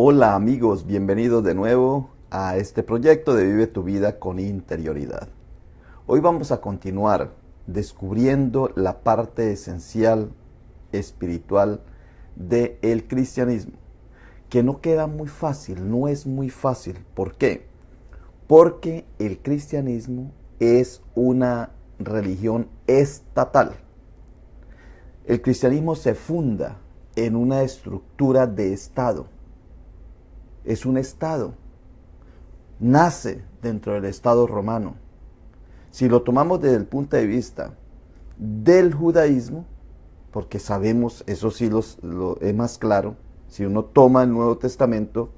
Hola amigos, bienvenidos de nuevo a este proyecto de Vive tu vida con interioridad. Hoy vamos a continuar descubriendo la parte esencial espiritual del cristianismo, que no queda muy fácil, no es muy fácil. ¿Por qué? Porque el cristianismo es una religión estatal. El cristianismo se funda en una estructura de Estado. Es un Estado. Nace dentro del Estado romano. Si lo tomamos desde el punto de vista del judaísmo, porque sabemos, eso sí es más claro, si uno toma el Nuevo Testamento,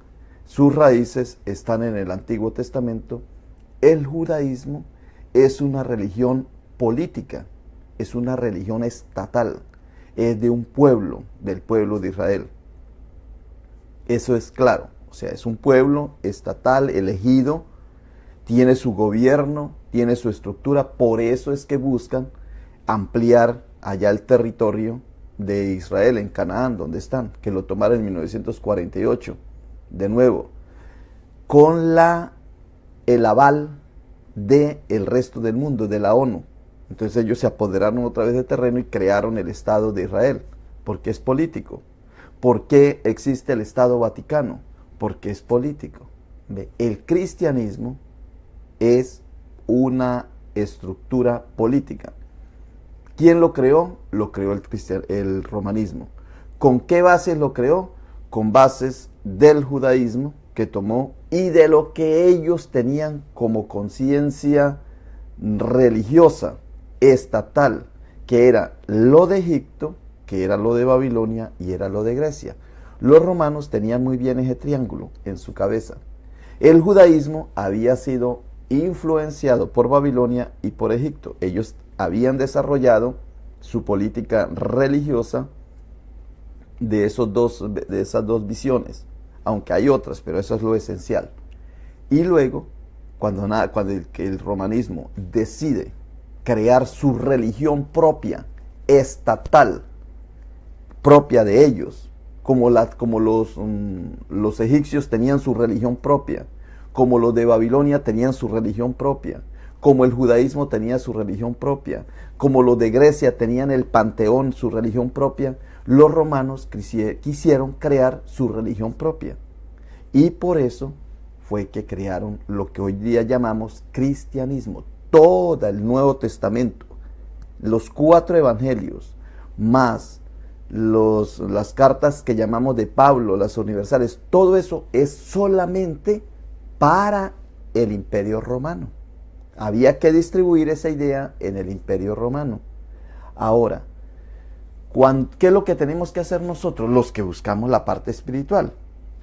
sus raíces están en el Antiguo Testamento. El judaísmo es una religión política, es una religión estatal, es de un pueblo, del pueblo de Israel. Eso es claro, o sea, es un pueblo estatal elegido, tiene su gobierno, tiene su estructura, por eso es que buscan ampliar allá el territorio de Israel, en Canaán, donde están, que lo tomaron en 1948, de nuevo, con el aval del resto del mundo, de la ONU. Entonces ellos se apoderaron otra vez del terreno y crearon el Estado de Israel, porque es político. ¿Por qué existe el Estado Vaticano? Porque es político. El cristianismo es una estructura política. ¿Quién lo creó? Lo creó el romanismo. ¿Con qué bases lo creó? Con bases del judaísmo que tomó y de lo que ellos tenían como conciencia religiosa, estatal, que era lo de Egipto, que era lo de Babilonia y era lo de Grecia. Los romanos tenían muy bien ese triángulo en su cabeza. El judaísmo había sido influenciado por Babilonia y por Egipto. Ellos habían desarrollado su política religiosa de esas dos visiones, aunque hay otras, pero eso es lo esencial. Y luego, cuando el romanismo decide crear su religión propia, estatal, propia de ellos, como los egipcios tenían su religión propia, como los de Babilonia tenían su religión propia, como el judaísmo tenía su religión propia, como los de Grecia tenían el panteón, su religión propia, los romanos quisieron crear su religión propia. Y por eso fue que crearon lo que hoy día llamamos cristianismo. Todo el Nuevo Testamento, los 4 evangelios, más las cartas que llamamos de Pablo, las universales, todo eso es solamente para el Imperio Romano. Había que distribuir esa idea en el Imperio Romano. Ahora, ¿qué es lo que tenemos que hacer nosotros? Los que buscamos la parte espiritual.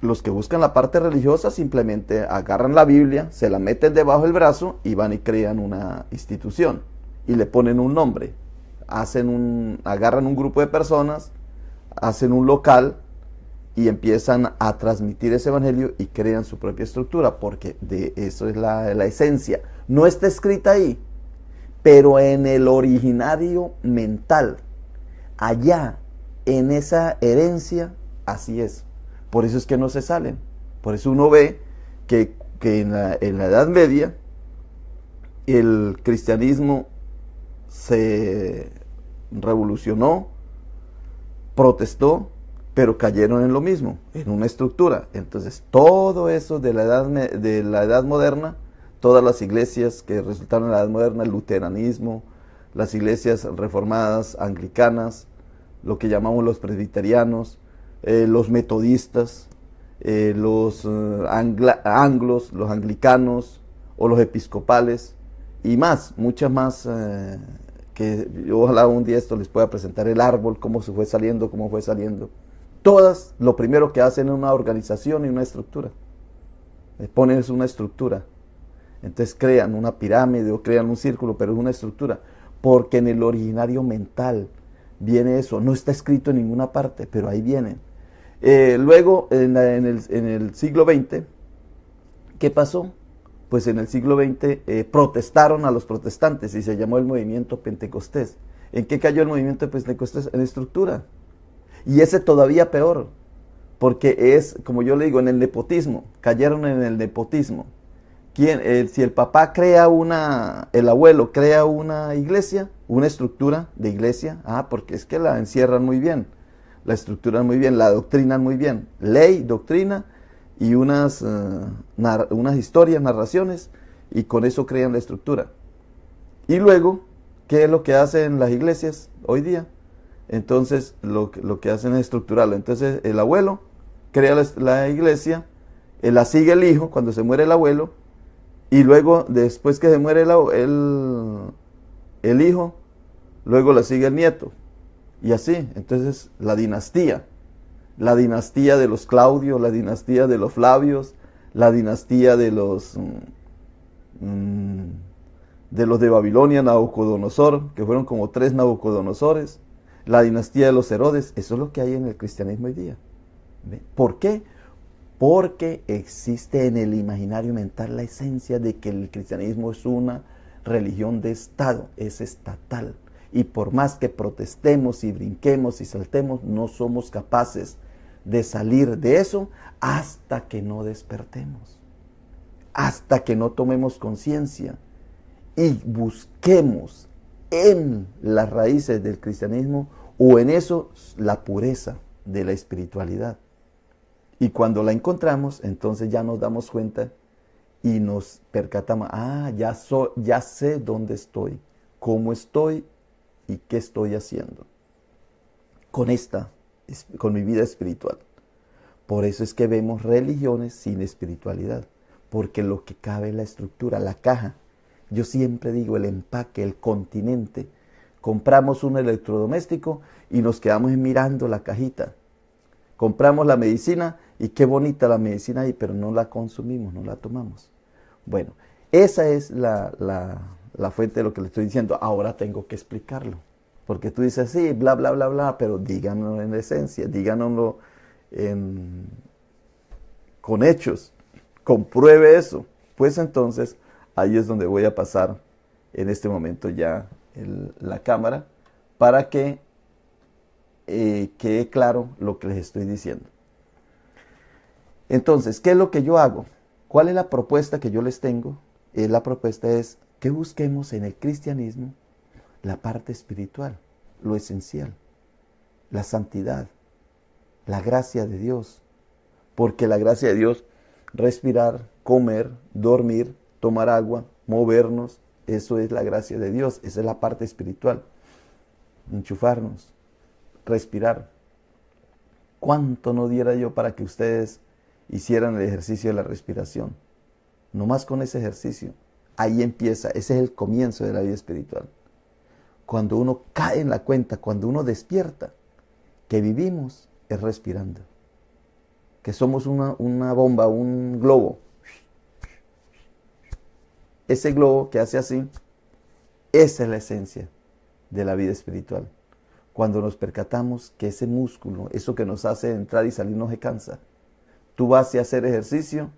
Los que buscan la parte religiosa simplemente agarran la Biblia, se la meten debajo del brazo y van y crean una institución y le ponen un nombre. Agarran un grupo de personas, hacen un local y empiezan a transmitir ese evangelio y crean su propia estructura, porque de eso es la esencia. No está escrita ahí, pero en el originario mental, allá en esa herencia, así es. Por eso es que no se salen. Por eso uno ve que en la Edad Media el cristianismo se revolucionó, protestó, pero cayeron en lo mismo, en una estructura. Entonces todo eso de la edad moderna, todas las iglesias que resultaron en la edad moderna, el luteranismo, las iglesias reformadas, anglicanas, lo que llamamos los presbiterianos, los metodistas, los anglos, los anglicanos o los episcopales y muchas más, que yo ojalá un día esto les pueda presentar el árbol, cómo fue saliendo. Todas lo primero que hacen es una organización y una estructura. Les ponen una estructura. Entonces crean una pirámide o crean un círculo, pero es una estructura. Porque en el originario mental viene eso. No está escrito en ninguna parte, pero ahí vienen. Luego, en el siglo XX, ¿qué pasó? Pues en el siglo XX protestaron a los protestantes y se llamó el movimiento Pentecostés. ¿En qué cayó el movimiento Pentecostés? En estructura. Y ese todavía peor, Porque es, como yo le digo, en el nepotismo, cayeron en el nepotismo. Si el papá crea el abuelo crea una iglesia, una estructura de iglesia, porque es que la encierran muy bien, la estructuran muy bien, la doctrinan muy bien, ley, doctrina y unas historias, narraciones, y con eso crean la estructura. Y luego, ¿qué es lo que hacen las iglesias hoy día? Entonces, lo que hacen es estructurarlo. Entonces, el abuelo crea la iglesia, la sigue el hijo cuando se muere el abuelo, y luego, después que se muere el hijo, luego la sigue el nieto. Y así, entonces, la dinastía de los Claudios, la dinastía de los Flavios, la dinastía de los de Babilonia, Nabucodonosor, que fueron como 3 Nabucodonosores, la dinastía de los Herodes. Eso es lo que hay en el cristianismo hoy día. ¿Ve? ¿Por qué? Porque existe en el imaginario mental la esencia de que el cristianismo es una religión de Estado, es estatal. Y por más que protestemos y brinquemos y saltemos, no somos capaces de salir de eso hasta que no despertemos, hasta que no tomemos conciencia y busquemos en las raíces del cristianismo o en eso la pureza de la espiritualidad. Y cuando la encontramos, entonces ya nos damos cuenta y nos percatamos, ya sé dónde estoy, cómo estoy y qué estoy haciendo con mi vida espiritual. Por eso es que vemos religiones sin espiritualidad, porque lo que cabe es la estructura, la caja. Yo siempre digo el empaque, el continente. Compramos un electrodoméstico y nos quedamos mirando la cajita. Compramos la medicina y qué bonita la medicina ahí, pero no la consumimos, no la tomamos. Bueno, esa es la fuente de lo que le estoy diciendo. Ahora tengo que explicarlo. Porque tú dices, sí, bla, bla, bla, bla, pero díganoslo en esencia, díganoslo con hechos. Compruebe eso. Pues entonces, ahí es donde voy a pasar en este momento ya la cámara para que quede claro lo que les estoy diciendo. Entonces, ¿qué es lo que yo hago? ¿Cuál es la propuesta que yo les tengo? La propuesta es que busquemos en el cristianismo la parte espiritual, lo esencial, la santidad, la gracia de Dios. Porque la gracia de Dios, respirar, comer, dormir, tomar agua, movernos, eso es la gracia de Dios, esa es la parte espiritual. Enchufarnos, respirar. ¿Cuánto no diera yo para que ustedes hicieran el ejercicio de la respiración? Nomás con ese ejercicio, ahí empieza, ese es el comienzo de la vida espiritual. Cuando uno cae en la cuenta, cuando uno despierta, que vivimos es respirando. Que somos una bomba, un globo. Ese globo que hace así, esa es la esencia de la vida espiritual. Cuando nos percatamos que ese músculo, eso que nos hace entrar y salir, no se cansa. Tú vas a hacer ejercicio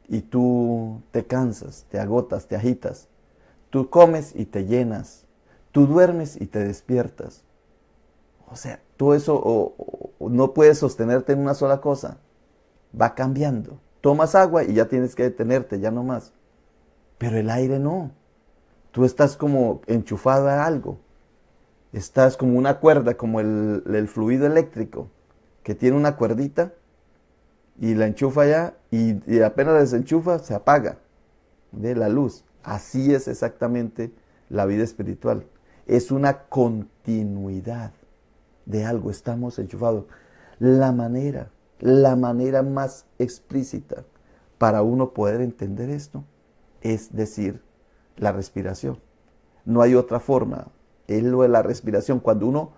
y tú te cansas, te agotas, te agitas. Tú comes y te llenas. Tú duermes y te despiertas. O sea, tú eso no puedes sostenerte en una sola cosa. Va cambiando. Tomas agua y ya tienes que detenerte, ya no más. Pero el aire no. Tú estás como enchufado a algo. Estás como una cuerda, como el fluido eléctrico, que tiene una cuerdita y la enchufa ya y apenas la desenchufa se apaga de la luz. Así es exactamente la vida espiritual. Es una continuidad de algo. Estamos enchufados. La manera más explícita para uno poder entender esto es decir, la respiración. No hay otra forma. Es lo de la respiración. Cuando uno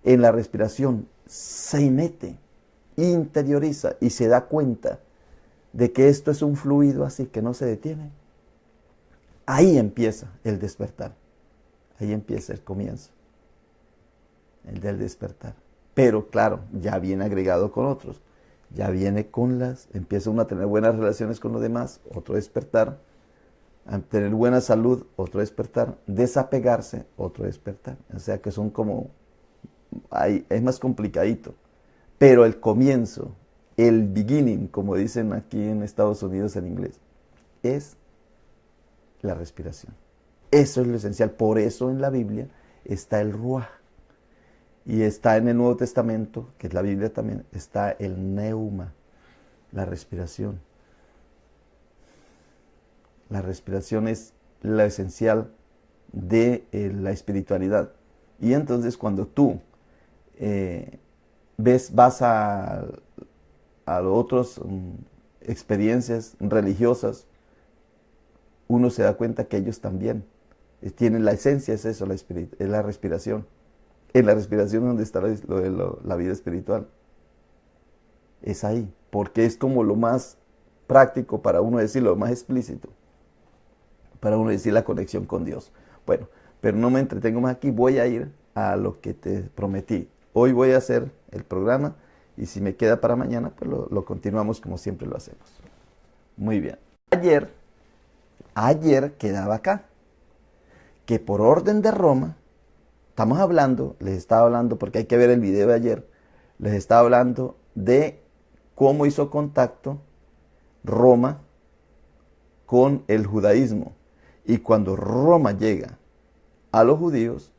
en la respiración se mete, interioriza y se da cuenta de que esto es un fluido así que no se detiene, ahí empieza el despertar. Ahí empieza el comienzo, el del despertar. Pero claro, ya viene agregado con otros. Ya viene empieza uno a tener buenas relaciones con los demás, otro despertar. A tener buena salud, otro despertar. Desapegarse, otro despertar. O sea que son como, es más complicadito. Pero el comienzo el beginning, como dicen aquí en Estados Unidos en inglés, es la respiración. Eso es lo esencial. Por eso en la Biblia está el Ruaj. Y está en el Nuevo Testamento, que es la Biblia también, está el Neuma, la respiración. La respiración es lo esencial de la espiritualidad. Y entonces cuando tú vas a otras experiencias religiosas, uno se da cuenta que ellos también tienen la esencia, es eso, es la respiración. En la respiración es donde está la vida espiritual. Es ahí, porque es como lo más práctico para uno decir, lo más explícito, para uno decir la conexión con Dios. Bueno, pero no me entretengo más aquí, voy a ir a lo que te prometí. Hoy voy a hacer el programa y si me queda para mañana, pues lo continuamos como siempre lo hacemos. Muy bien. Ayer quedaba acá, que por orden de Roma, les estaba hablando, porque hay que ver el video de ayer, les estaba hablando de cómo hizo contacto Roma con el judaísmo. Y cuando Roma llega a los judíos,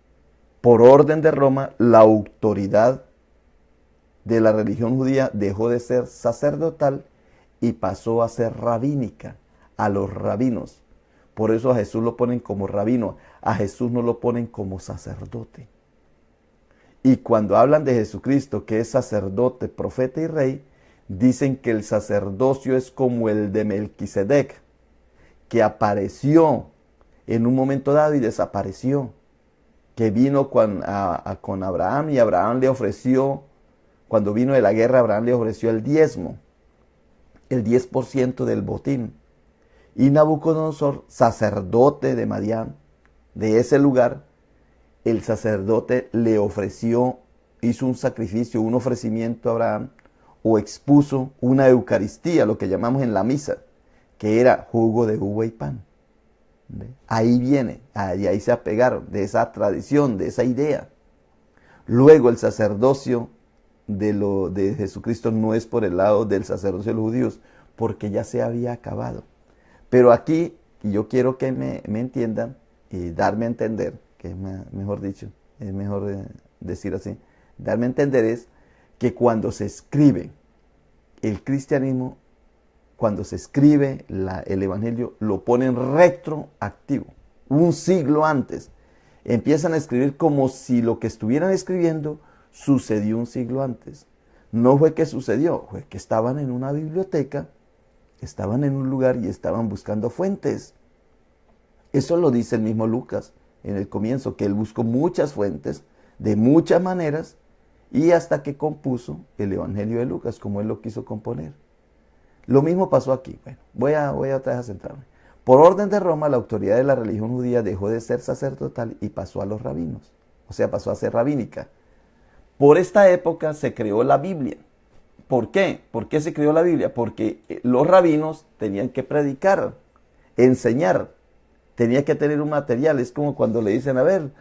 por orden de Roma, la autoridad de la religión judía dejó de ser sacerdotal y pasó a ser rabínica, a los rabinos. Por eso a Jesús lo ponen como rabino, a Jesús no lo ponen como sacerdote. Y cuando hablan de Jesucristo, que es sacerdote, profeta y rey, dicen que el sacerdocio es como el de Melquisedec, que apareció en un momento dado y desapareció, que vino con Abraham y Abraham le ofreció, cuando vino de la guerra, Abraham le ofreció el diezmo, el 10% del botín. Y Nabucodonosor, sacerdote de Madián, de ese lugar, el sacerdote le ofreció, hizo un sacrificio, un ofrecimiento a Abraham, o expuso una Eucaristía, lo que llamamos en la misa, que era jugo de uva y pan. Ahí viene, ahí se apegaron, de esa tradición, de esa idea. Luego el sacerdocio de Jesucristo no es por el lado del sacerdocio de los judíos, porque ya se había acabado. Pero aquí yo quiero que me entiendan y darme a entender, que es mejor dicho, es mejor decir así, darme a entender es que cuando se escribe el cristianismo, cuando se escribe el evangelio, lo ponen retroactivo, un siglo antes. Empiezan a escribir como si lo que estuvieran escribiendo sucedió un siglo antes. No fue que sucedió, fue que estaban en una biblioteca, estaban en un lugar y estaban buscando fuentes. Eso lo dice el mismo Lucas en el comienzo, que él buscó muchas fuentes, de muchas maneras, y hasta que compuso el Evangelio de Lucas, como él lo quiso componer. Lo mismo pasó aquí. Bueno, voy a otra vez a centrarme. Por orden de Roma, la autoridad de la religión judía dejó de ser sacerdotal y pasó a los rabinos. O sea, pasó a ser rabínica. Por esta época se creó la Biblia. ¿Por qué? ¿Por qué se creó la Biblia? Porque los rabinos tenían que predicar, enseñar, tenía que tener un material. Es como cuando le dicen, a ver,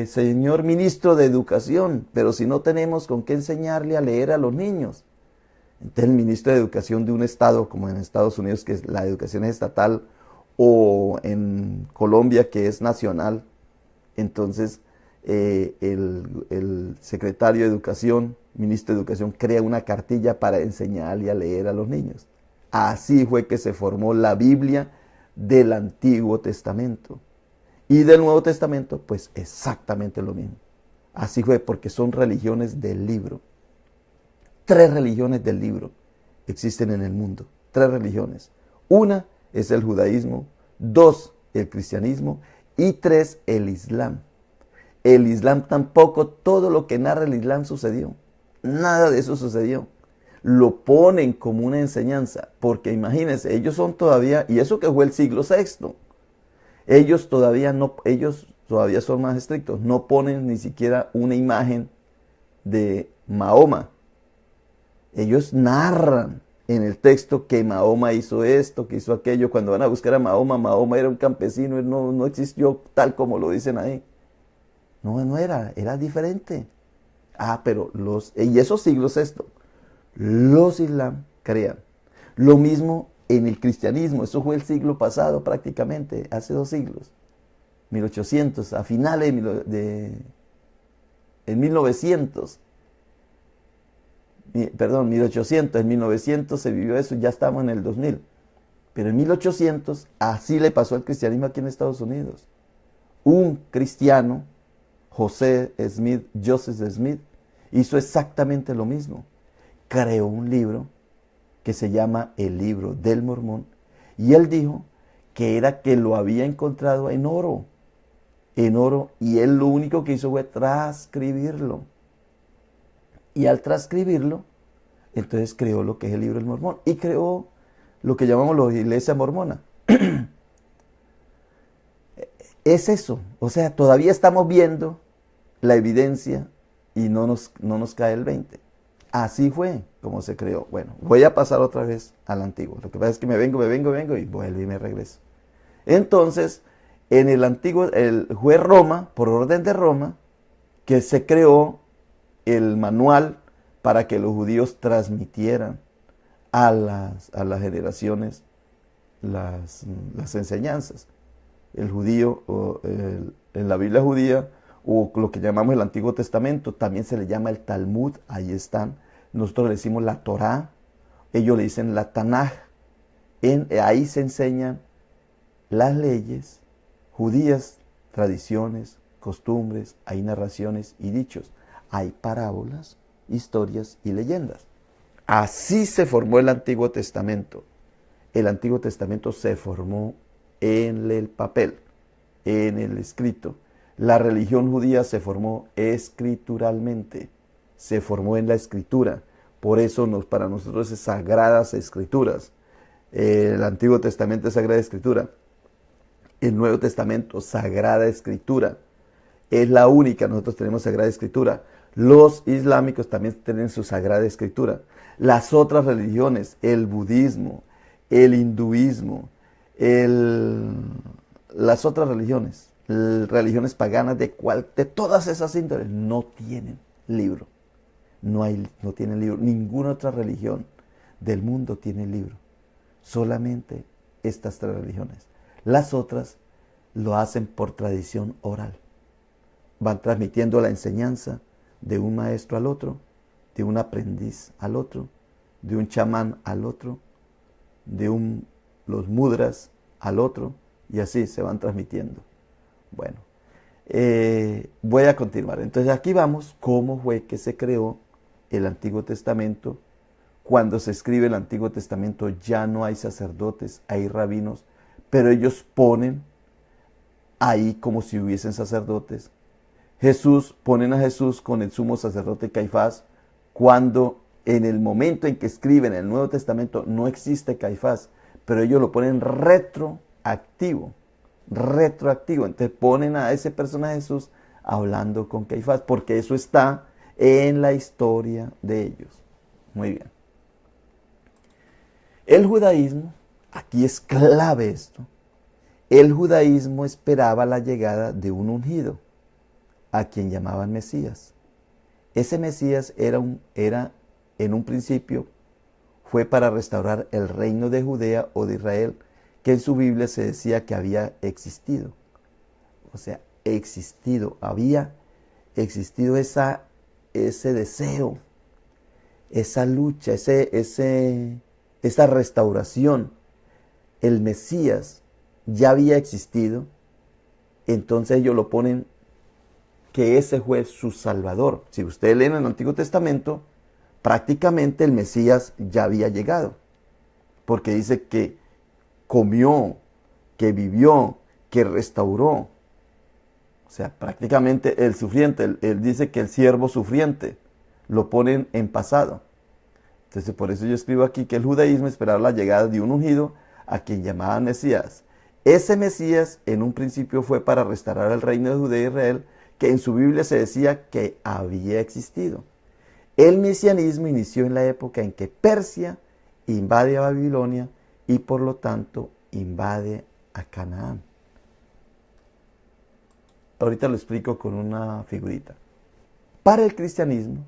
señor ministro de Educación, pero si no tenemos con qué enseñarle a leer a los niños. Entonces el ministro de Educación de un estado, como en Estados Unidos, que la educación es estatal, o en Colombia, que es nacional, entonces el secretario de Educación, ministro de Educación, crea una cartilla para enseñarle a leer a los niños. Así fue que se formó la Biblia del Antiguo Testamento. Y del Nuevo Testamento, pues exactamente lo mismo. Así fue, porque son religiones del libro. 3 religiones del libro existen en el mundo. 3 religiones. Una es el judaísmo, 2 el cristianismo y 3 el islam. El islam tampoco, todo lo que narra el islam sucedió. Nada de eso sucedió. Lo ponen como una enseñanza, porque imagínense, ellos son todavía, y eso que fue el siglo VI, ellos todavía son más estrictos, no ponen ni siquiera una imagen de Mahoma. Ellos narran en el texto que Mahoma hizo esto, que hizo aquello. Cuando van a buscar a Mahoma, Mahoma era un campesino, él no existió tal como lo dicen ahí. No era diferente. Pero y esos siglos esto. los islam crean. Lo mismo en el cristianismo, eso fue el siglo pasado prácticamente, hace 2 siglos, 1800, a finales en 1900, perdón, 1800, en 1900 se vivió eso, ya estamos en el 2000. Pero en 1800 así le pasó al cristianismo aquí en Estados Unidos. Un cristiano, Joseph Smith, hizo exactamente lo mismo. Creó un libro que se llama el Libro del Mormón, y él dijo que era que lo había encontrado en oro, y él lo único que hizo fue transcribirlo. Y al transcribirlo, entonces creó lo que es el Libro del Mormón, y creó lo que llamamos la iglesia mormona. Es eso, o sea, todavía estamos viendo la evidencia y no nos cae el 20. Así fue como se creó. Bueno, voy a pasar otra vez al antiguo. Lo que pasa es que me vengo y vuelvo y me regreso. Entonces, en el antiguo, fue Roma, por orden de Roma, que se creó el manual para que los judíos transmitieran a las generaciones las enseñanzas. El judío, en la Biblia judía, o lo que llamamos el Antiguo Testamento, también se le llama el Talmud, ahí están. Nosotros le decimos la Torá, ellos le dicen la Tanaj. Ahí se enseñan las leyes judías, tradiciones, costumbres, hay narraciones y dichos, hay parábolas, historias y leyendas. Así se formó el Antiguo Testamento. El Antiguo Testamento se formó en el papel, en el escrito. La religión judía se formó escrituralmente, se formó en la escritura. Por eso para nosotros es Sagradas Escrituras. El Antiguo Testamento es Sagrada Escritura. El Nuevo Testamento, Sagrada Escritura. Es la única, nosotros tenemos Sagrada Escritura. Los islámicos también tienen su Sagrada Escritura. Las otras religiones, el budismo, el hinduismo, las otras religiones paganas de todas esas índoles, no tienen libro. No tienen libro. Ninguna otra religión del mundo tiene libro. Solamente estas 3 religiones. Las otras lo hacen por tradición oral. Van transmitiendo la enseñanza de un maestro al otro, de un aprendiz al otro, de un chamán al otro, de los mudras al otro, y así se van transmitiendo. Bueno, voy a continuar. Entonces aquí vamos cómo fue que se creó el Antiguo Testamento. Cuando se escribe el Antiguo Testamento ya no hay sacerdotes, hay rabinos, pero ellos ponen ahí como si hubiesen sacerdotes. Ponen a Jesús con el sumo sacerdote Caifás, cuando en el momento en que escriben el Nuevo Testamento no existe Caifás, pero ellos lo ponen retroactivo. Entonces ponen a ese personaje Jesús hablando con Caifás, porque eso está en la historia de ellos. Muy bien. El judaísmo, aquí es clave esto, el judaísmo esperaba la llegada de un ungido, a quien llamaban Mesías. Ese Mesías era en un principio, fue para restaurar el reino de Judea o de Israel, que en su Biblia se decía que había existido. O sea, había existido ese deseo, esa lucha, esa restauración. El Mesías ya había existido, entonces ellos lo ponen que ese fue su Salvador. Si ustedes leen el Antiguo Testamento, prácticamente el Mesías ya había llegado, porque dice que comió, que vivió, que restauró. O sea, prácticamente el sufriente, él dice que el siervo sufriente, lo ponen en pasado. Entonces por eso yo escribo aquí que el judaísmo esperaba la llegada de un ungido a quien llamaban Mesías. Ese Mesías en un principio fue para restaurar el reino de Judea y Israel, que en su Biblia se decía que había existido. El mesianismo inició en la época en que Persia invade a Babilonia y por lo tanto invade a Canaán. Ahorita lo explico con una figurita. Para el cristianismo,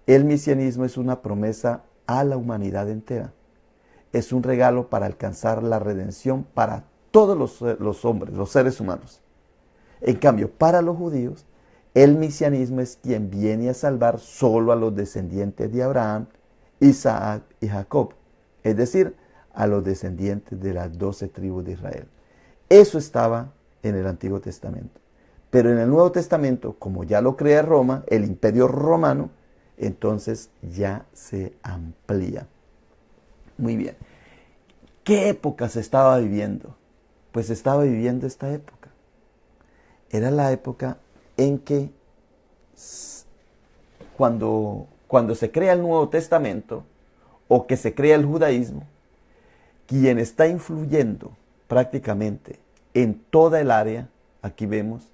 El mesianismo es una promesa a la humanidad entera. Es un regalo para alcanzar la redención para todos los hombres, los seres humanos. En cambio, para los judíos, el mesianismo es quien viene a salvar solo a los descendientes de Abraham, Isaac y Jacob, es decir, a los descendientes de las 12 tribus de Israel. Eso estaba en el Antiguo Testamento. Pero en el Nuevo Testamento, como ya lo crea Roma, el Imperio Romano, entonces ya se amplía. Muy bien. ¿Qué época se estaba viviendo? Pues se estaba viviendo esta época. Era la época en que cuando se crea el Nuevo Testamento o que se crea el judaísmo, quien está influyendo prácticamente en toda el área, aquí vemos,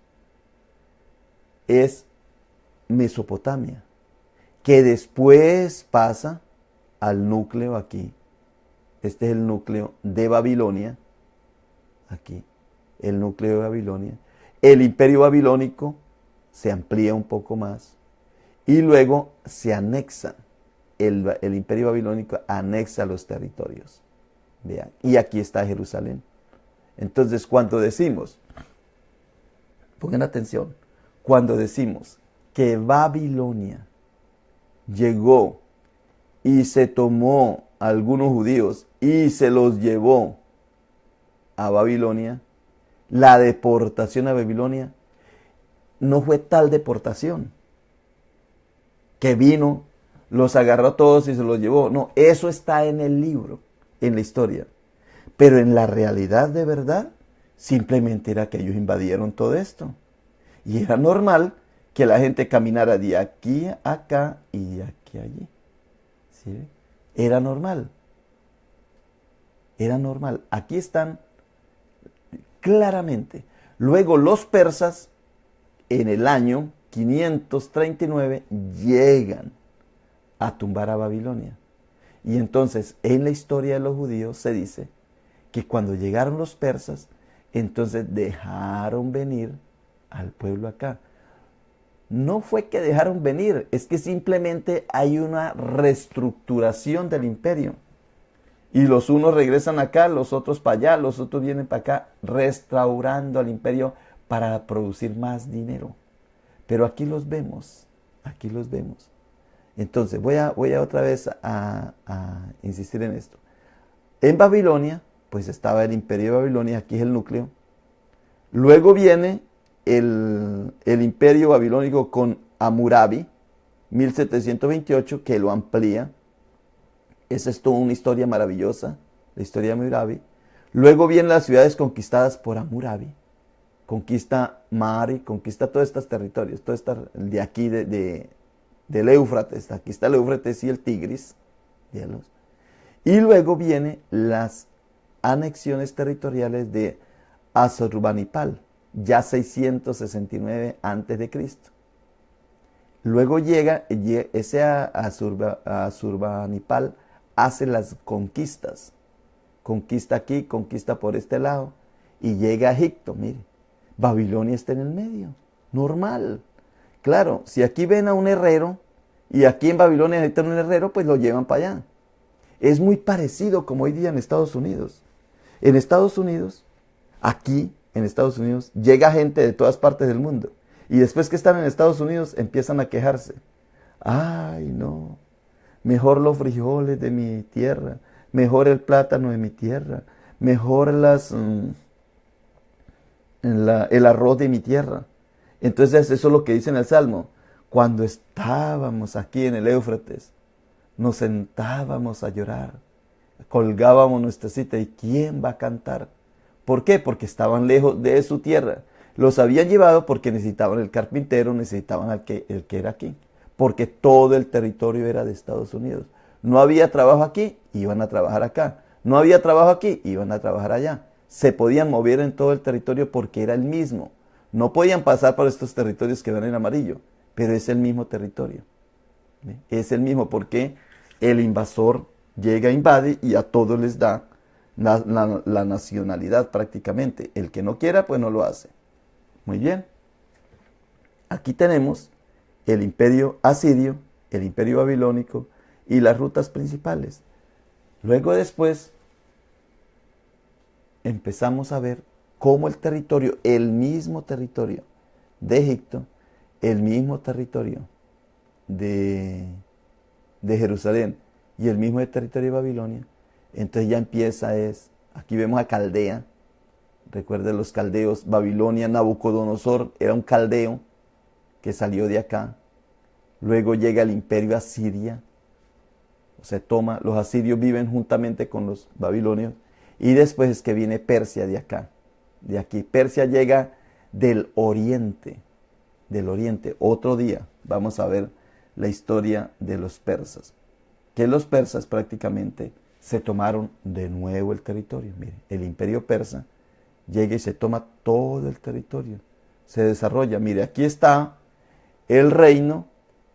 es Mesopotamia, que después pasa al núcleo aquí. Este es el núcleo de Babilonia, aquí, el núcleo de Babilonia. El imperio babilónico se amplía un poco más y luego se anexa, el imperio babilónico anexa los territorios. Vean, y aquí está Jerusalén. Entonces, cuando decimos, pongan atención, cuando decimos que Babilonia llegó y se tomó a algunos judíos y se los llevó a Babilonia, la deportación a Babilonia no fue tal deportación que vino, los agarró a todos y se los llevó. No, eso está en el libro, en la historia. Pero en la realidad de verdad, simplemente era que ellos invadieron todo esto. Y era normal que la gente caminara de aquí a acá y de aquí a allí. ¿Sí? Era normal. Era normal. Aquí están claramente. Luego los persas, en el año 539, llegan a tumbar a Babilonia. Y entonces, en la historia de los judíos se dice que cuando llegaron los persas, entonces dejaron venir al pueblo acá. No fue que dejaron venir, es que simplemente hay una reestructuración del imperio. Y los unos regresan acá, los otros para allá, los otros vienen para acá, restaurando al imperio para producir más dinero. Pero aquí los vemos, aquí los vemos. Entonces, voy a otra vez a insistir en esto. En Babilonia, pues estaba el imperio de Babilonia, aquí es el núcleo. Luego viene el imperio babilónico con Hammurabi, 1728, que lo amplía. Esa es toda una historia maravillosa, la historia de Hammurabi. Luego vienen las ciudades conquistadas por Hammurabi. Conquista Mari, conquista todos estos territorios, todo de aquí del Éufrates. Aquí está el Éufrates y el Tigris. Y luego vienen las anexiones territoriales de Asurbanipal, ya 669 a.C. Luego llega ese Asurbanipal, hace las conquistas. Conquista aquí, conquista por este lado y llega a Egipto. Mire, Babilonia está en el medio, normal. Claro, si aquí ven a un herrero y aquí en Babilonia necesitan un herrero, pues lo llevan para allá. Es muy parecido como hoy día en Estados Unidos. En Estados Unidos, aquí en Estados Unidos, llega gente de todas partes del mundo. Y después que están en Estados Unidos, empiezan a quejarse. Ay, no, mejor los frijoles de mi tierra, mejor el plátano de mi tierra, mejor el arroz de mi tierra. Entonces eso es lo que dice en el Salmo. Cuando estábamos aquí en el Éufrates, nos sentábamos a llorar, colgábamos nuestra cita y ¿quién va a cantar? ¿Por qué? Porque estaban lejos de su tierra. Los habían llevado porque necesitaban el carpintero, necesitaban el que era aquí. Porque todo el territorio era de Estados Unidos. No había trabajo aquí, iban a trabajar acá. No había trabajo aquí, iban a trabajar allá. Se podían mover en todo el territorio porque era el mismo. No podían pasar por estos territorios que ven en amarillo, pero es el mismo territorio. ¿Sí? Es el mismo porque el invasor llega, invade y a todos les da la nacionalidad prácticamente. El que no quiera, pues no lo hace. Muy bien. Aquí tenemos el imperio asirio el imperio babilónico y las rutas principales. Luego después empezamos a ver cómo el mismo territorio de Egipto, el mismo territorio de Jerusalén y el mismo territorio de Babilonia, entonces ya empieza aquí vemos a Caldea, recuerden los caldeos, Babilonia, Nabucodonosor era un caldeo que salió de acá, luego llega el imperio asiria, los asirios viven juntamente con los babilonios, y después es que viene Persia de acá, de aquí. Persia llega del oriente. Otro día vamos a ver la historia de los persas. Que los persas prácticamente se tomaron de nuevo el territorio. Mire, el imperio persa llega y se toma todo el territorio. Se desarrolla. Mire, aquí está el reino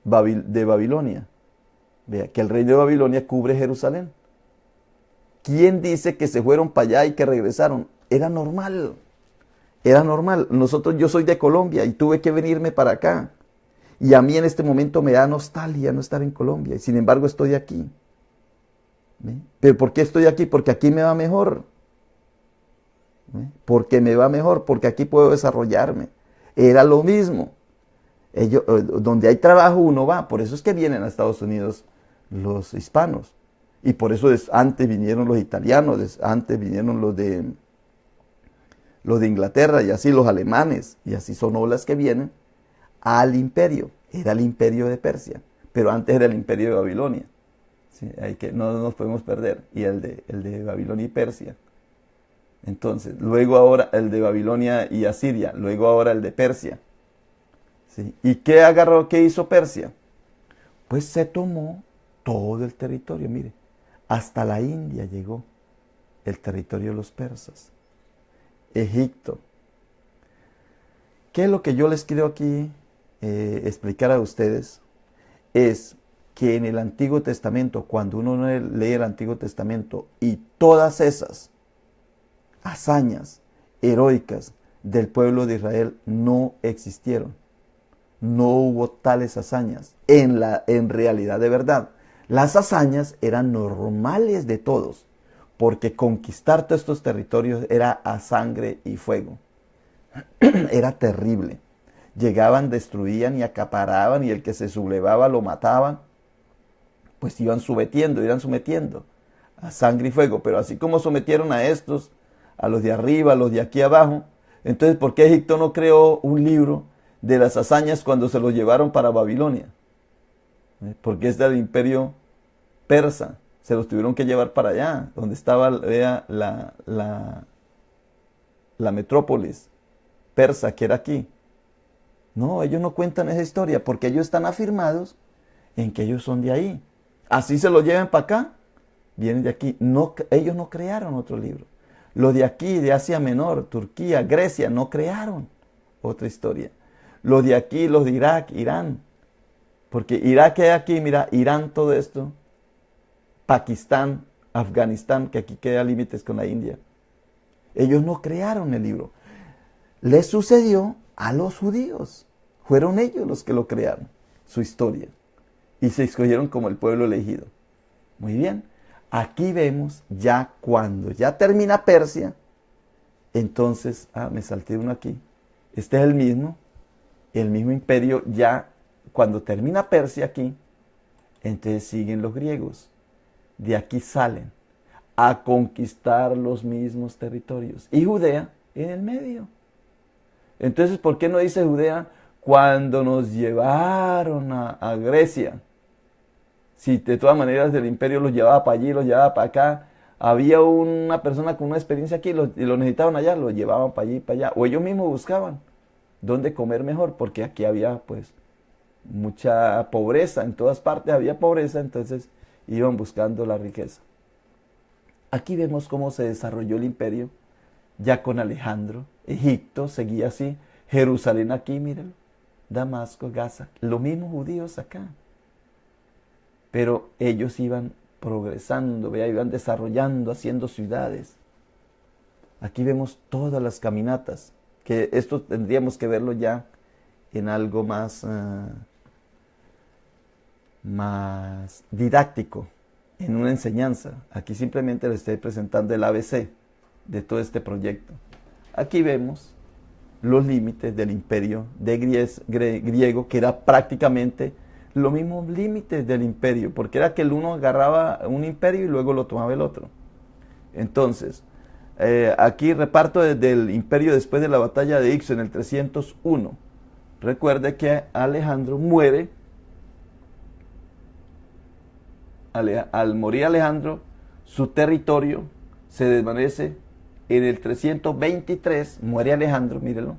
de Babilonia. Vea que el reino de Babilonia cubre Jerusalén. ¿Quién dice que se fueron para allá y que regresaron? Era normal. Era normal. Yo soy de Colombia y tuve que venirme para acá. Y a mí en este momento me da nostalgia no estar en Colombia. Y sin embargo estoy aquí. ¿Ve? ¿Pero por qué estoy aquí? Porque aquí me va mejor. ¿Ve? Porque me va mejor. Porque aquí puedo desarrollarme. Era lo mismo. Donde hay trabajo uno va. Por eso es que vienen a Estados Unidos los hispanos. Y por eso antes vinieron los italianos. Antes vinieron los de Inglaterra y así los alemanes. Y así son olas que vienen al imperio. Era el imperio de Persia, pero antes era el imperio de Babilonia. ¿Sí? No nos podemos perder. Y el de Babilonia y Persia. Entonces, luego ahora el de Babilonia y Asiria, luego ahora el de Persia. ¿Sí? ¿Y qué hizo Persia? Pues se tomó todo el territorio, mire, hasta la India llegó el territorio de los persas. Egipto. ¿Qué es lo que yo les quiero aquí explicar a ustedes? Es que en el Antiguo Testamento, cuando uno lee el Antiguo Testamento y todas esas hazañas heroicas del pueblo de Israel no existieron. No hubo tales hazañas en realidad de verdad. Las hazañas eran normales de todos, porque conquistar todos estos territorios era a sangre y fuego. Era terrible. Llegaban, destruían y acaparaban, y el que se sublevaba lo mataban. Pues iban sometiendo a sangre y fuego. Pero así como sometieron a estos, a los de arriba, a los de aquí abajo, entonces ¿por qué Egipto no creó un libro de las hazañas cuando se los llevaron para Babilonia? Porque es del imperio persa. Se los tuvieron que llevar para allá, donde estaba la metrópolis persa, que era aquí. No, ellos no cuentan esa historia, porque ellos están afirmados en que ellos son de ahí. Así se los lleven para acá, vienen de aquí. No, ellos no crearon otro libro. Los de aquí, de Asia Menor, Turquía, Grecia, no crearon otra historia. Los de aquí, los de Irak, Irán. Porque Irak es aquí, mira, Irán, todo esto. Pakistán, Afganistán, que aquí queda límites con la India. Ellos no crearon el libro. Les sucedió a los judíos. Fueron ellos los que lo crearon, su historia. Y se escogieron como el pueblo elegido. Muy bien. Aquí vemos ya cuando ya termina Persia. Entonces, me salté uno aquí. Este es el mismo imperio ya cuando termina Persia aquí. Entonces siguen los griegos. De aquí salen a conquistar los mismos territorios. Y Judea en el medio. Entonces, ¿por qué no dice Judea cuando nos llevaron a Grecia? Si de todas maneras el imperio los llevaba para allí, los llevaba para acá. Había una persona con una experiencia aquí y lo necesitaban allá, lo llevaban para allí, para allá. O ellos mismos buscaban dónde comer mejor, porque aquí había pues mucha pobreza. En todas partes había pobreza, entonces iban buscando la riqueza. Aquí vemos cómo se desarrolló el imperio, ya con Alejandro. Egipto seguía así, Jerusalén aquí, mírenlo, Damasco, Gaza, los mismos judíos acá. Pero ellos iban progresando, iban desarrollando, haciendo ciudades. Aquí vemos todas las caminatas, que esto tendríamos que verlo ya en algo más más didáctico en una enseñanza. Aquí simplemente les estoy presentando el ABC de todo este proyecto. Aquí vemos los límites del imperio griego, que era prácticamente los mismos límites del imperio, porque era que el uno agarraba un imperio y luego lo tomaba el otro. Entonces, aquí reparto del imperio después de la batalla de Ixo en el 301. Recuerde que Alejandro muere. Al morir Alejandro, su territorio se desvanece. En el 323 muere Alejandro, mírelo,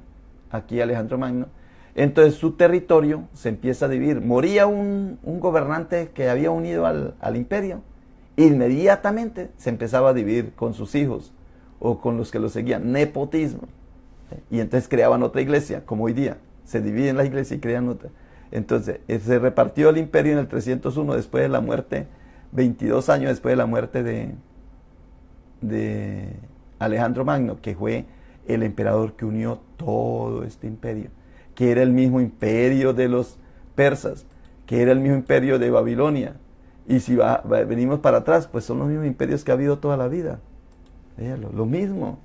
aquí Alejandro Magno. Entonces su territorio se empieza a dividir. Moría un gobernante que había unido al imperio. Inmediatamente se empezaba a dividir con sus hijos o con los que lo seguían. Nepotismo. Y entonces creaban otra iglesia, como hoy día. Se dividen la iglesia y crean otra. Entonces se repartió el imperio en el 301 después de la muerte, 22 años después de la muerte de Alejandro Magno, que fue el emperador que unió todo este imperio, que era el mismo imperio de los persas, que era el mismo imperio de Babilonia. Y si venimos para atrás, pues son los mismos imperios que ha habido toda la vida. Véalo, lo mismo,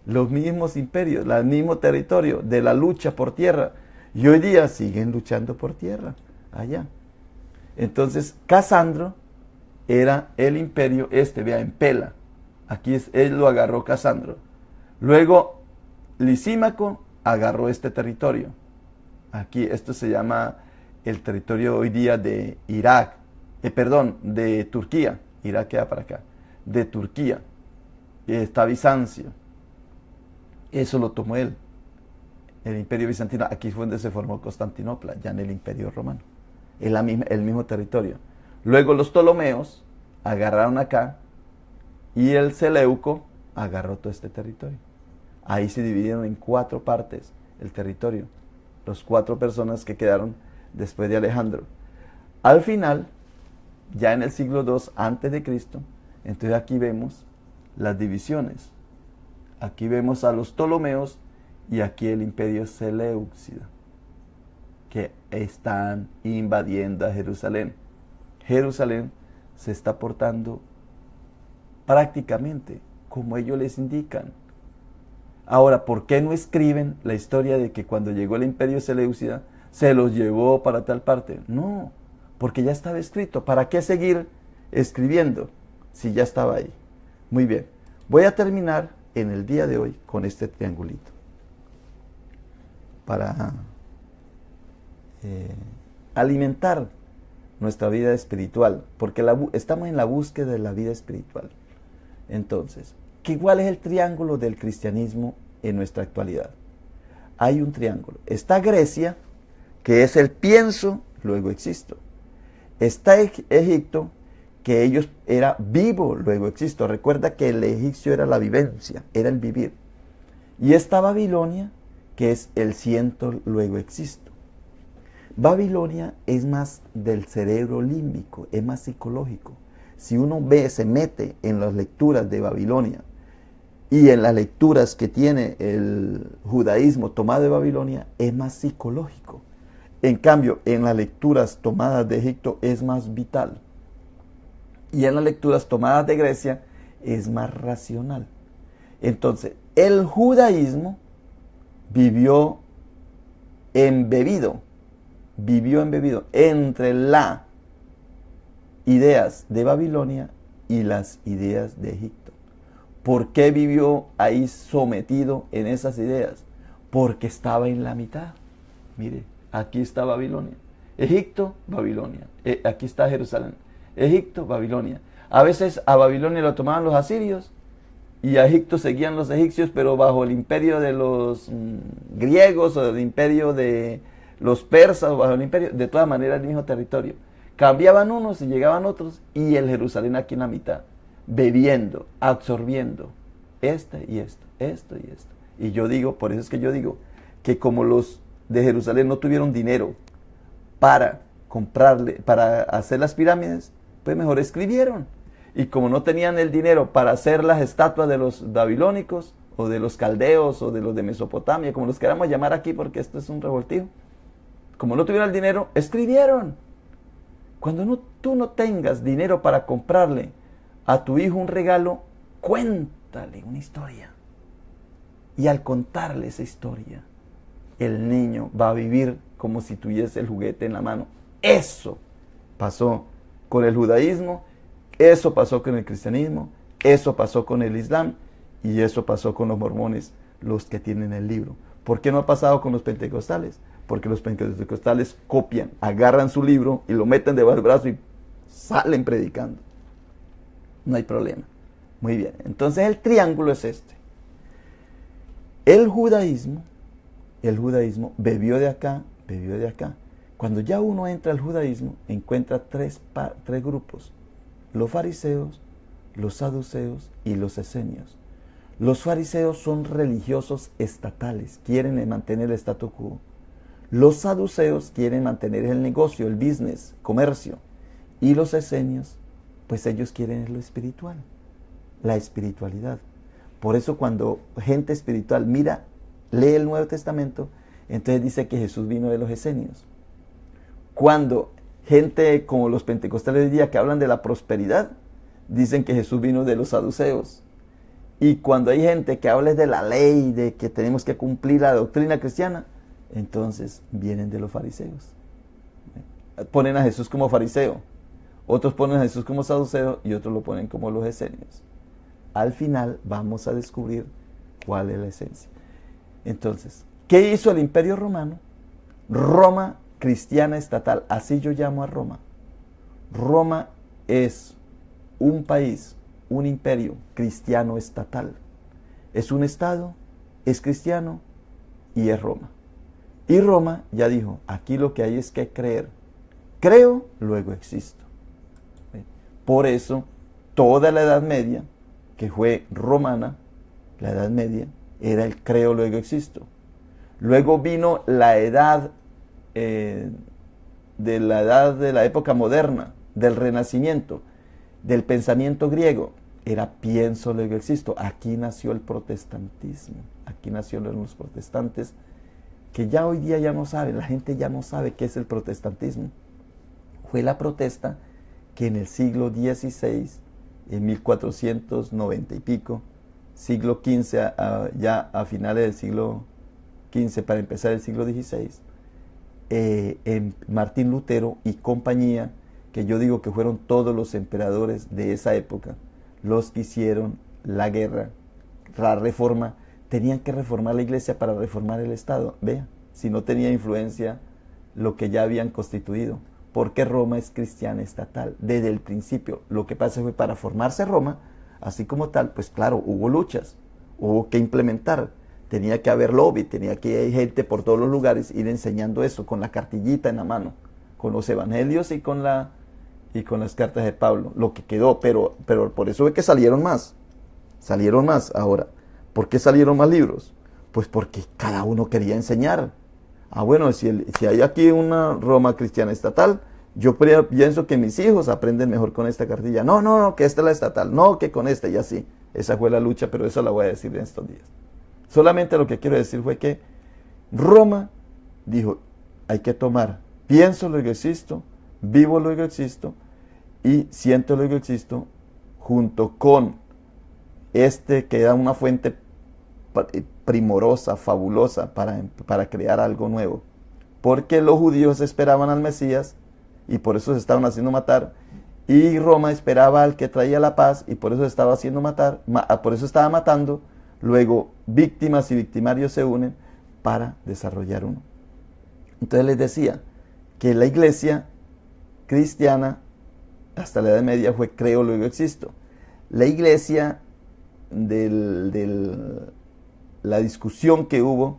los mismos imperios, el mismo territorio de la lucha por tierra. Y hoy día siguen luchando por tierra, allá. Entonces, Casandro era el imperio vea, en Pela. Aquí él lo agarró Casandro. Luego, Lisímaco agarró este territorio. Aquí, esto se llama el territorio hoy día de Irak, de Turquía. Irak queda para acá. De Turquía. Está Bizancio. Eso lo tomó él. El imperio bizantino. Aquí fue donde se formó Constantinopla, ya en el imperio romano. El mismo territorio. Luego los Ptolomeos agarraron acá. Y el Seleuco agarró todo este territorio. Ahí se dividieron en 4 partes el territorio. Los 4 personas que quedaron después de Alejandro. Al final, ya en el siglo II antes de Cristo, entonces aquí vemos las divisiones. Aquí vemos a los Ptolomeos y aquí el imperio Seleucida, que están invadiendo a Jerusalén. Jerusalén se está portando prácticamente como ellos les indican. Ahora, ¿por qué no escriben la historia de que cuando llegó el imperio Seleucida se los llevó para tal parte? No, porque ya estaba escrito. ¿Para qué seguir escribiendo si ya estaba ahí? Muy bien, voy a terminar en el día de hoy con este triangulito para alimentar nuestra vida espiritual, porque estamos en la búsqueda de la vida espiritual. Entonces, ¿cuál es el triángulo del cristianismo en nuestra actualidad? Hay un triángulo. Está Grecia, que es el pienso, luego existo. Está Egipto, que ellos era vivo, luego existo. Recuerda que el egipcio era la vivencia, era el vivir. Y está Babilonia, que es el siento, luego existo. Babilonia es más del cerebro límbico, es más psicológico. Si uno se mete en las lecturas de Babilonia y en las lecturas que tiene el judaísmo tomado de Babilonia, es más psicológico. En cambio, en las lecturas tomadas de Egipto es más vital. Y en las lecturas tomadas de Grecia es más racional. Entonces, el judaísmo vivió embebido entre las ideas de Babilonia y las ideas de Egipto. ¿Por qué vivió ahí sometido en esas ideas? Porque estaba en la mitad. Mire, aquí está Babilonia. Egipto, Babilonia. Aquí está Jerusalén. Egipto, Babilonia. A veces a Babilonia lo tomaban los asirios y a Egipto seguían los egipcios, pero bajo el imperio de los griegos o el imperio de los persas, o bajo el imperio, de todas maneras el mismo territorio. Cambiaban unos y llegaban otros, y el Jerusalén aquí en la mitad, bebiendo, absorbiendo esto y esto. Y yo digo, por eso es que yo digo, que como los de Jerusalén no tuvieron dinero para comprarle, para hacer las pirámides, pues mejor escribieron. Y como no tenían el dinero para hacer las estatuas de los babilónicos, o de los caldeos, o de los de Mesopotamia, como los queramos llamar aquí, porque esto es un revoltijo, como no tuvieron el dinero, escribieron. Cuando tú no tengas dinero para comprarle a tu hijo un regalo, cuéntale una historia. Y al contarle esa historia, el niño va a vivir como si tuviese el juguete en la mano. Eso pasó con el judaísmo, eso pasó con el cristianismo, eso pasó con el islam y eso pasó con los mormones, los que tienen el libro. ¿Por qué no ha pasado con los pentecostales? Porque los pentecostales copian, agarran su libro y lo meten debajo del brazo y salen predicando. No hay problema. Muy bien, entonces el triángulo es este. El judaísmo bebió de acá, bebió de acá. Cuando ya uno entra al judaísmo, encuentra tres grupos: los fariseos, los saduceos y los esenios. Los fariseos son religiosos estatales, quieren mantener el statu quo. Los saduceos quieren mantener el negocio, el business, comercio. Y los esenios, pues ellos quieren lo espiritual, la espiritualidad. Por eso cuando gente espiritual lee el Nuevo Testamento, entonces dice que Jesús vino de los esenios. Cuando gente como los pentecostales de hoy día que hablan de la prosperidad, dicen que Jesús vino de los saduceos. Y cuando hay gente que habla de la ley, de que tenemos que cumplir la doctrina cristiana, entonces vienen de los fariseos. Ponen a Jesús como fariseo, otros ponen a Jesús como saduceo y otros lo ponen como los esenios. Al final vamos a descubrir cuál es la esencia. Entonces, ¿qué hizo el Imperio Romano? Roma cristiana estatal, así yo llamo a Roma. Roma es un país, un imperio cristiano estatal. Es un estado, es cristiano y es Roma. Y Roma ya dijo, aquí lo que hay es que creer. Creo, luego existo. Por eso, toda la Edad Media, que fue romana, la Edad Media, era el creo, luego existo. Luego vino la edad de la época moderna, del Renacimiento, del pensamiento griego. Era pienso, luego existo. Aquí nació el protestantismo. Aquí nacieron los protestantes, que ya hoy día ya no saben, la gente ya no sabe qué es el protestantismo. Fue la protesta que en el siglo XVI, en 1490 y pico, siglo XV, ya a finales del siglo XV para empezar el siglo XVI, Martín Lutero y compañía, que yo digo que fueron todos los emperadores de esa época, los que hicieron la guerra, la reforma. Tenían que reformar la iglesia para reformar el Estado. Vea, si no tenía influencia lo que ya habían constituido. Porque Roma es cristiana estatal desde el principio. Lo que pasa fue para formarse Roma, así como tal, pues claro, hubo luchas, hubo que implementar. Tenía que haber lobby, tenía que haber gente por todos los lugares ir enseñando eso con la cartillita en la mano, con los evangelios y con las cartas de Pablo, lo que quedó. Pero por eso es que salieron más ahora. ¿Por qué salieron más libros? Pues porque cada uno quería enseñar. Bueno, si hay aquí una Roma cristiana estatal, yo pienso que mis hijos aprenden mejor con esta cartilla. No, que esta es la estatal. No, que con esta, y así. Esa fue la lucha, pero eso la voy a decir en estos días. Solamente lo que quiero decir fue que Roma dijo, hay que tomar, pienso luego existo, vivo luego existo, y siento luego existo, junto con que da una fuente primorosa, fabulosa para crear algo nuevo. Porque los judíos esperaban al Mesías y por eso se estaban haciendo matar, y Roma esperaba al que traía la paz y por eso se estaba haciendo matar, por eso estaba matando. Luego víctimas y victimarios se unen para desarrollar uno. Entonces les decía que la iglesia cristiana hasta la Edad Media fue creo, luego existo. La iglesia la discusión que hubo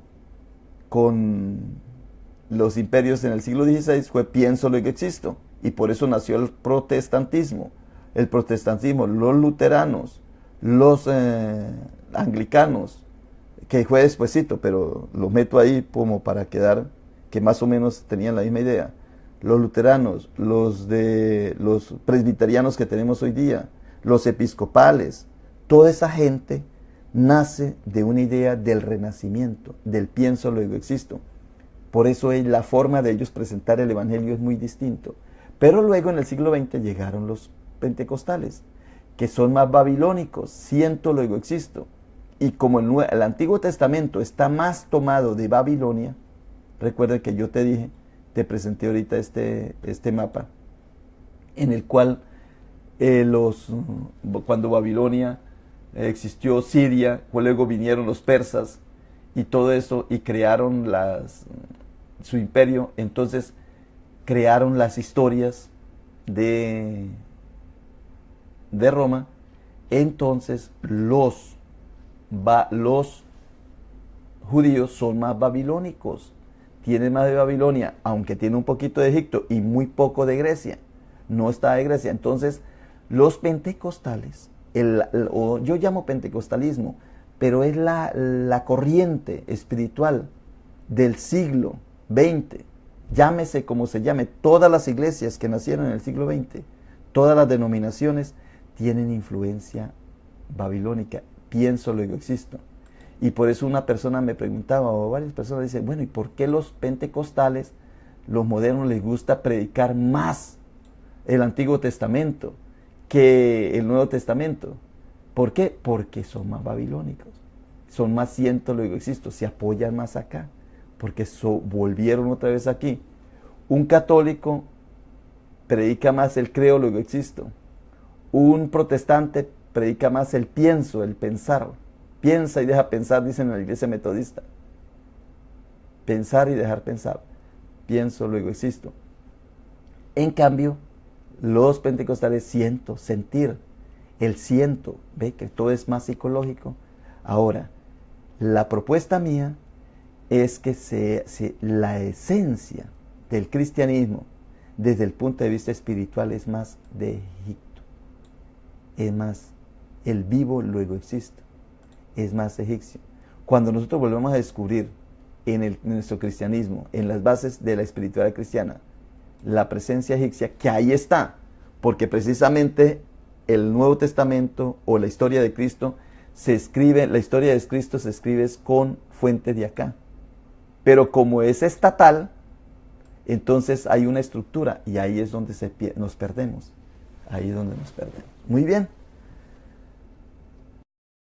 con los imperios en el siglo XVI fue pienso, luego existo. Y por eso nació el protestantismo. El protestantismo, los luteranos, los anglicanos, que fue despuesito, pero lo meto ahí como para quedar que más o menos tenían la misma idea. Los luteranos, los presbiterianos que tenemos hoy día, los episcopales, toda esa gente nace de una idea del renacimiento, del pienso, luego existo. Por eso la forma de ellos presentar el evangelio es muy distinto. Pero luego en el siglo XX llegaron los pentecostales, que son más babilónicos, siento, luego existo. Y como el Antiguo Testamento está más tomado de Babilonia, recuerden que yo te dije, te presenté ahorita este mapa, en el cual cuando Babilonia existió, Siria, luego vinieron los persas y todo eso, y crearon su imperio. Entonces crearon las historias de Roma. Entonces los judíos son más babilónicos, tienen más de Babilonia, aunque tiene un poquito de Egipto y muy poco de Grecia, no está de Grecia. Entonces los pentecostales, yo llamo pentecostalismo, pero es la corriente espiritual del siglo XX, llámese como se llame, todas las iglesias que nacieron en el siglo XX, todas las denominaciones tienen influencia babilónica, pienso, luego existo. Y por eso una persona me preguntaba, o varias personas dicen, bueno, ¿y por qué los pentecostales, los modernos, les gusta predicar más el Antiguo Testamento que el Nuevo Testamento? ¿Por qué? Porque son más babilónicos, son más siento, luego existo, se apoyan más acá, porque volvieron otra vez aquí. Un católico predica más el creo, luego existo. Un protestante predica más el pienso, el pensar. Piensa y deja pensar, dicen en la iglesia metodista. Pensar y dejar pensar. Pienso, luego existo. En cambio, los pentecostales siento, sentir. El siento, ve que todo es más psicológico. Ahora, la propuesta mía es que la esencia del cristianismo desde el punto de vista espiritual es más de Egipto, es más el vivo luego existe, es más egipcio. Cuando nosotros volvemos a descubrir en nuestro cristianismo, en las bases de la espiritualidad cristiana, la presencia egipcia, que ahí está, porque precisamente el Nuevo Testamento o la historia de Cristo la historia de Cristo se escribe con fuente de acá. Pero como es estatal, entonces hay una estructura y ahí es donde nos perdemos. Ahí es donde nos perdemos. Muy bien.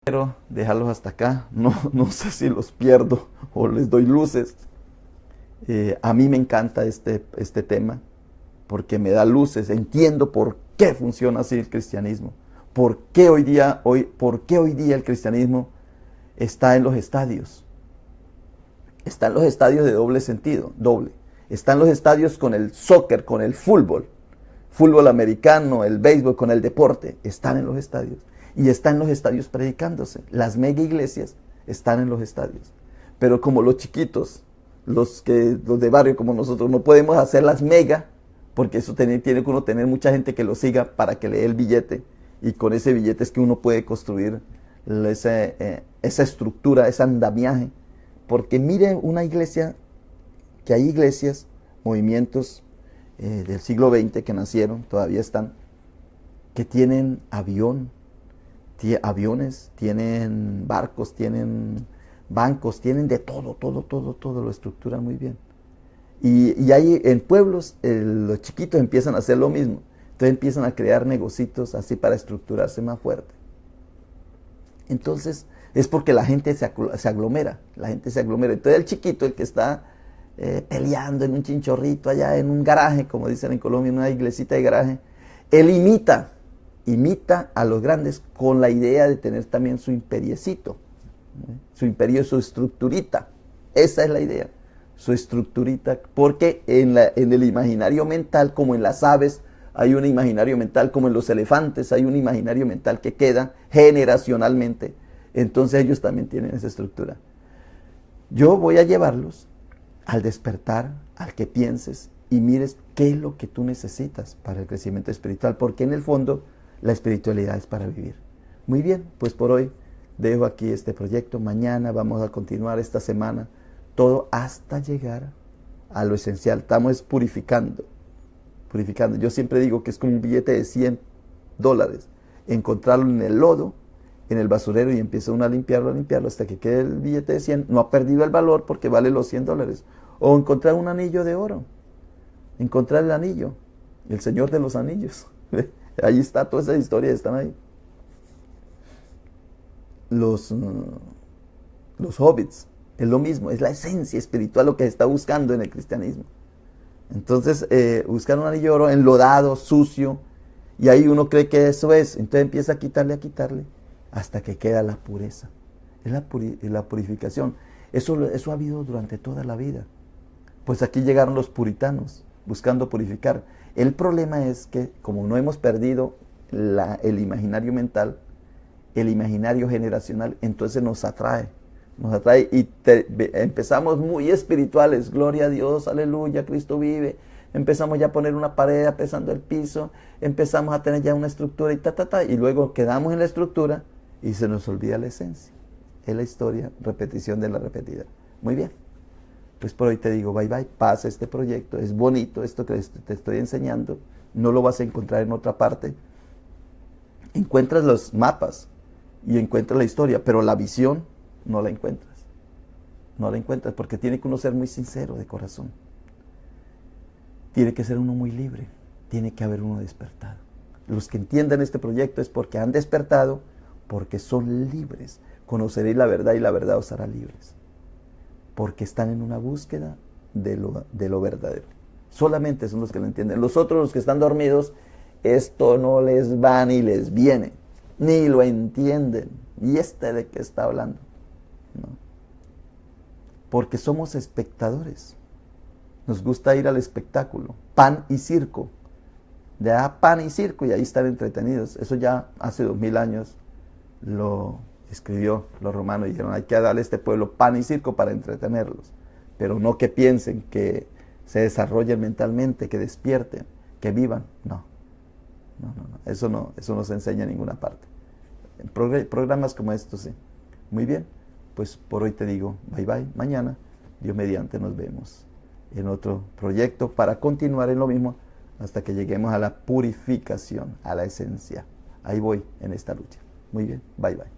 Quiero dejarlos hasta acá. No sé si los pierdo o les doy luces. A mí me encanta este tema porque me da luces. Entiendo por qué funciona así el cristianismo. ¿Por qué hoy día el cristianismo está en los estadios? Está en los estadios de doble sentido, doble. Está en los estadios con el soccer, con el fútbol americano, el béisbol, con el deporte. Están en los estadios. Y está en los estadios predicándose. Las mega iglesias están en los estadios. Pero como los chiquitos, los de barrio como nosotros, no podemos hacer las mega, porque eso tiene que uno tener mucha gente que lo siga para que le dé el billete. Y con ese billete es que uno puede construir esa estructura, ese andamiaje. Porque mire una iglesia, que hay iglesias, movimientos del siglo XX que nacieron, todavía están, que tienen aviones, tienen barcos, tienen bancos, tienen de todo, lo estructuran muy bien. Y ahí en pueblos los chiquitos empiezan a hacer lo mismo. Entonces empiezan a crear negocios así para estructurarse más fuerte. Entonces es porque la gente se aglomera, Entonces el chiquito, el que está peleando en un chinchorrito allá en un garaje, como dicen en Colombia, en una iglesita de garaje, él imita a los grandes con la idea de tener también su imperiecito, su imperio, su estructurita. Esa es la idea, su estructurita, porque en el imaginario mental, como en las aves, hay un imaginario mental, como en los elefantes, hay un imaginario mental que queda generacionalmente. Entonces ellos también tienen esa estructura. Yo voy a llevarlos al despertar, al que pienses y mires qué es lo que tú necesitas para el crecimiento espiritual, porque en el fondo la espiritualidad es para vivir. Muy bien, pues por hoy dejo aquí este proyecto. Mañana vamos a continuar esta semana, todo hasta llegar a lo esencial. Estamos purificando. Yo siempre digo que es como un billete de $100, encontrarlo en el lodo, en el basurero, y empieza uno a limpiarlo hasta que quede el billete de 100. No ha perdido el valor porque vale los $100. O encontrar un anillo de oro, encontrar el anillo. El Señor de los Anillos. Ahí está, todas esas historias están ahí. Los hobbits, es lo mismo, es la esencia espiritual lo que se está buscando en el cristianismo. Entonces, buscar un anillo de oro enlodado, sucio, y ahí uno cree que eso es, entonces empieza a quitarle, hasta que queda la pureza. Es la purificación. Eso ha habido durante toda la vida. Pues aquí llegaron los puritanos, buscando purificar. El problema es que, como no hemos perdido el imaginario mental, el imaginario generacional, entonces nos atrae y empezamos muy espirituales, gloria a Dios, aleluya, Cristo vive. Empezamos ya a poner una pared empezando el piso, empezamos a tener ya una estructura y luego quedamos en la estructura y se nos olvida la esencia. Es la historia, repetición de la repetida. Muy bien, pues por hoy te digo bye bye, pasa este proyecto, es bonito esto que te estoy enseñando, no lo vas a encontrar en otra parte. Encuentras los mapas y encuentras la historia, pero la visión no la encuentras. No la encuentras porque tiene que uno ser muy sincero de corazón. Tiene que ser uno muy libre. Tiene que haber uno despertado. Los que entiendan este proyecto es porque han despertado, porque son libres. Conoceréis la verdad y la verdad os hará libres. Porque están en una búsqueda de lo verdadero. Solamente son los que lo entienden. Los otros, los que están dormidos, esto no les va ni les viene. Ni lo entienden. ¿Y de qué está hablando? No. Porque somos espectadores. Nos gusta ir al espectáculo. Pan y circo. Ya pan y circo y ahí están entretenidos. Eso ya hace 2000 años lo escribió los romanos y dijeron, hay que darle a este pueblo pan y circo para entretenerlos. Pero no que piensen, que se desarrollen mentalmente, que despierten, que vivan. No. Eso no se enseña en ninguna parte. En programas como estos, sí. Muy bien. Pues por hoy te digo bye bye. Mañana, Dios mediante, nos vemos en otro proyecto para continuar en lo mismo hasta que lleguemos a la purificación, a la esencia. Ahí voy en esta lucha. Muy bien, bye bye.